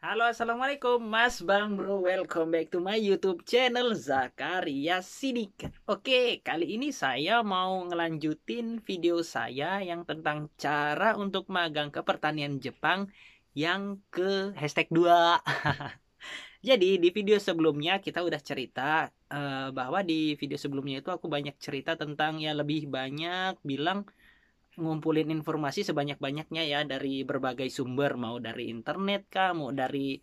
Halo, assalamualaikum Mas Bang Bro. Welcome back to my YouTube channel Zakaria Sidik. Oke, kali ini saya mau ngelanjutin video saya yang tentang cara untuk magang ke pertanian Jepang yang ke hashtag 2. Jadi di video sebelumnya kita udah cerita bahwa di video sebelumnya itu aku banyak cerita tentang ya lebih banyak bilang ngumpulin informasi sebanyak-banyaknya ya dari berbagai sumber, mau dari internet kah, mau dari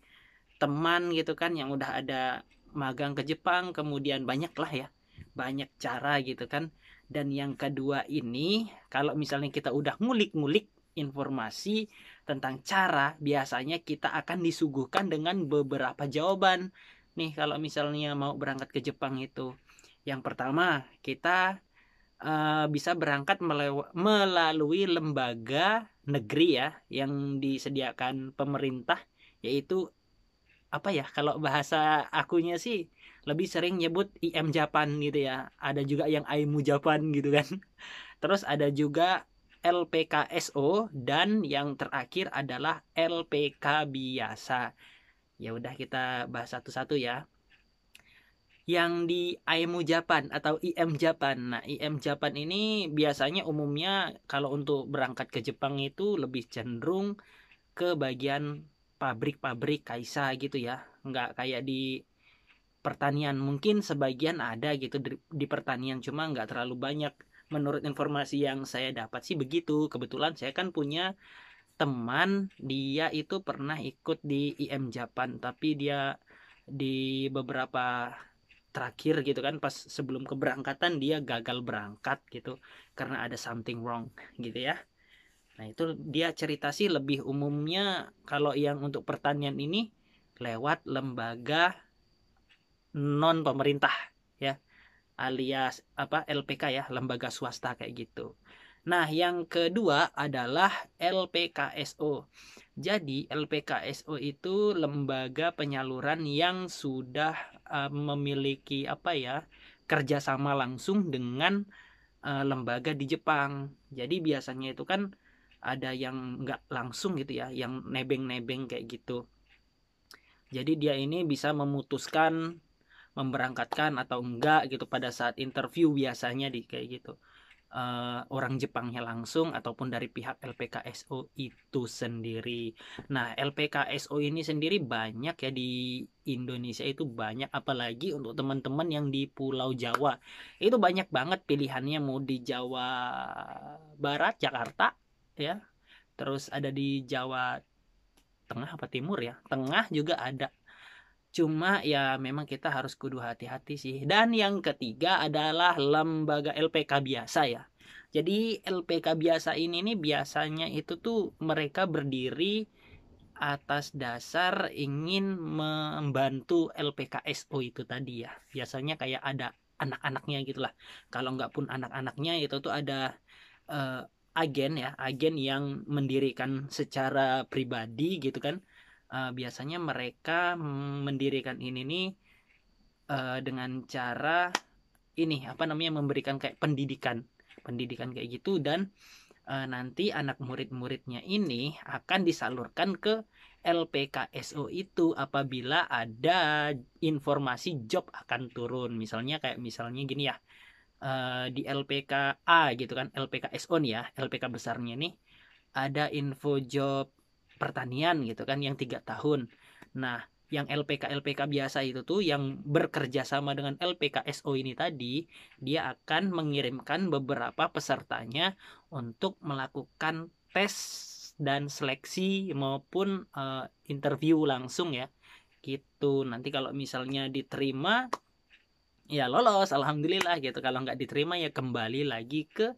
teman gitu kan yang udah ada magang ke Jepang, kemudian banyak lah ya, banyak cara gitu kan. Dan yang kedua ini, kalau misalnya kita udah ngulik-ngulik informasi tentang cara, biasanya kita akan disuguhkan dengan beberapa jawaban nih kalau misalnya mau berangkat ke Jepang itu. Yang pertama, kita bisa berangkat melalui lembaga negeri ya yang disediakan pemerintah, yaitu apa ya, kalau bahasa akunya sih lebih sering nyebut IM Japan gitu ya, ada juga yang AIMU Japan gitu kan. Terus ada juga LPKSO dan yang terakhir adalah LPK biasa. Ya udah kita bahas satu-satu ya. Yang di AIMU Japan atau IM Japan. Nah, IM Japan ini biasanya umumnya kalau untuk berangkat ke Jepang itu lebih cenderung ke bagian pabrik-pabrik kaisa gitu ya. Nggak kayak di pertanian. Mungkin sebagian ada gitu di pertanian, cuma nggak terlalu banyak. Menurut informasi yang saya dapat sih begitu. Kebetulan saya kan punya teman, dia itu pernah ikut di IM Japan, tapi dia di beberapa terakhir gitu kan, pas sebelum keberangkatan dia gagal berangkat gitu karena ada something wrong gitu ya. Nah, itu dia cerita sih lebih umumnya kalau yang untuk pertanian ini lewat lembaga non pemerintah ya, alias apa, LPK ya, lembaga swasta kayak gitu. Nah, yang kedua adalah LPKSO. Jadi LPKSO itu lembaga penyaluran yang sudah memiliki apa ya, kerjasama langsung dengan lembaga di Jepang. Jadi biasanya itu kan ada yang nggak langsung gitu ya, yang nebeng-nebeng kayak gitu. Jadi dia ini bisa memutuskan memberangkatkan atau enggak gitu pada saat interview, biasanya di kayak gitu. Orang Jepangnya langsung ataupun dari pihak LPKSO itu sendiri. Nah, LPKSO ini sendiri banyak ya di Indonesia, itu banyak, apalagi untuk teman-teman yang di Pulau Jawa. Itu banyak banget pilihannya, mau di Jawa Barat, Jakarta ya. Terus ada di Jawa Tengah apa Timur ya? Tengah juga ada. Cuma ya memang kita harus kudu hati-hati sih. Dan yang ketiga adalah lembaga LPK biasa ya. Jadi LPK biasa ini nih biasanya itu tuh mereka berdiri atas dasar ingin membantu LPKSO itu tadi ya. Biasanya kayak ada anak-anaknya gitulah. Kalau nggak pun anak-anaknya itu tuh ada eh, agen ya, agen yang mendirikan secara pribadi gitu kan. Biasanya mereka mendirikan ini nih dengan cara ini apa namanya, memberikan kayak pendidikan kayak gitu. Dan nanti anak murid-muridnya ini akan disalurkan ke LPKSO itu apabila ada informasi job akan turun. Misalnya kayak misalnya gini ya, di LPKA gitu kan, LPKSO nih ya, LPK besarnya nih, ada info job pertanian gitu kan yang 3 tahun. Nah, yang LPK biasa itu tuh yang bekerja sama dengan LPKSO ini tadi, dia akan mengirimkan beberapa pesertanya untuk melakukan tes dan seleksi maupun interview langsung ya. Gitu. Nanti kalau misalnya diterima ya lolos, alhamdulillah gitu. Kalau nggak diterima ya kembali lagi ke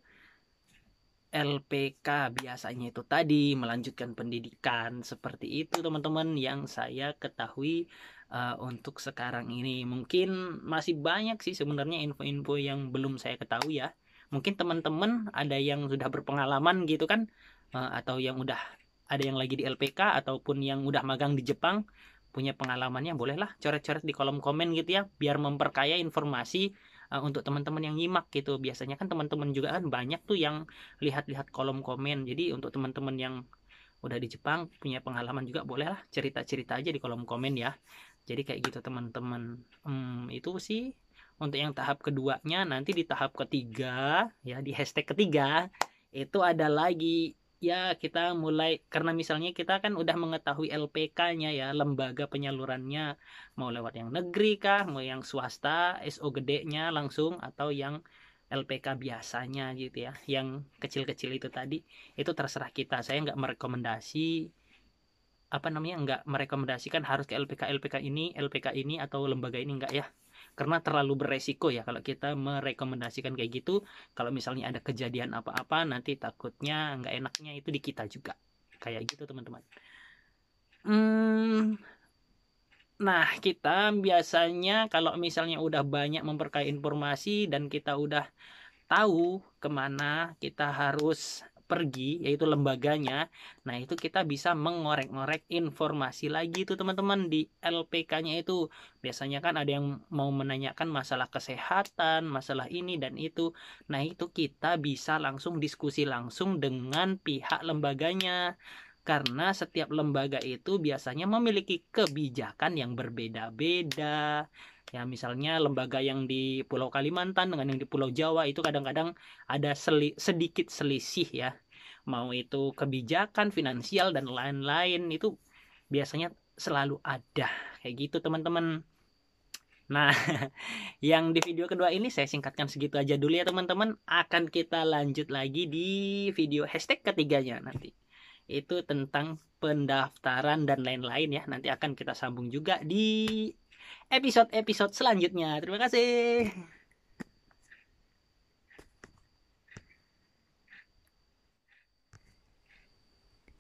LPK biasanya itu tadi, melanjutkan pendidikan. Seperti itu teman-teman yang saya ketahui untuk sekarang ini. Mungkin masih banyak sih sebenarnya info-info yang belum saya ketahui ya. Mungkin teman-teman ada yang sudah berpengalaman gitu kan, atau yang udah ada yang lagi di LPK ataupun yang udah magang di Jepang, punya pengalamannya, bolehlah coret-coret di kolom komen gitu ya, biar memperkaya informasi untuk teman-teman yang nyimak gitu. Biasanya kan teman-teman juga kan banyak tuh yang lihat-lihat kolom komen. Jadi untuk teman-teman yang udah di Jepang, punya pengalaman juga, bolehlah cerita-cerita aja di kolom komen ya. Jadi kayak gitu teman-teman. Itu sih untuk yang tahap keduanya. Nanti di tahap ketiga ya, di hashtag ketiga itu ada lagi ya, kita mulai, karena misalnya kita kan udah mengetahui LPK-nya ya, lembaga penyalurannya, mau lewat yang negeri kah, mau yang swasta SO gedenya langsung, atau yang LPK biasanya gitu ya, yang kecil-kecil itu tadi, itu terserah kita. Saya nggak merekomendasi, nggak merekomendasikan harus ke LPK ini atau lembaga ini, enggak ya, karena terlalu beresiko ya kalau kita merekomendasikan kayak gitu. Kalau misalnya ada kejadian apa-apa, nanti takutnya nggak enaknya itu di kita juga, kayak gitu teman-teman. Nah, kita biasanya kalau misalnya udah banyak memperkaya informasi dan kita udah tahu kemana kita harus pergi, yaitu lembaganya. Nah, itu kita bisa mengorek-ngorek informasi lagi tuh teman-teman di LPK-nya itu. Biasanya kan ada yang mau menanyakan masalah kesehatan, masalah ini dan itu. Nah, itu kita bisa langsung diskusi langsung dengan pihak lembaganya. Karena setiap lembaga itu biasanya memiliki kebijakan yang berbeda-beda. Ya, misalnya lembaga yang di Pulau Kalimantan dengan yang di Pulau Jawa itu kadang-kadang ada sedikit selisih ya. Mau itu kebijakan, finansial dan lain-lain, itu biasanya selalu ada. Kayak gitu teman-teman. Nah, yang di video kedua ini saya singkatkan segitu aja dulu ya teman-teman. Akan kita lanjut lagi di video hashtag ketiganya nanti. Itu tentang pendaftaran dan lain-lain ya. Nanti akan kita sambung juga di episode-episode selanjutnya. Terima kasih.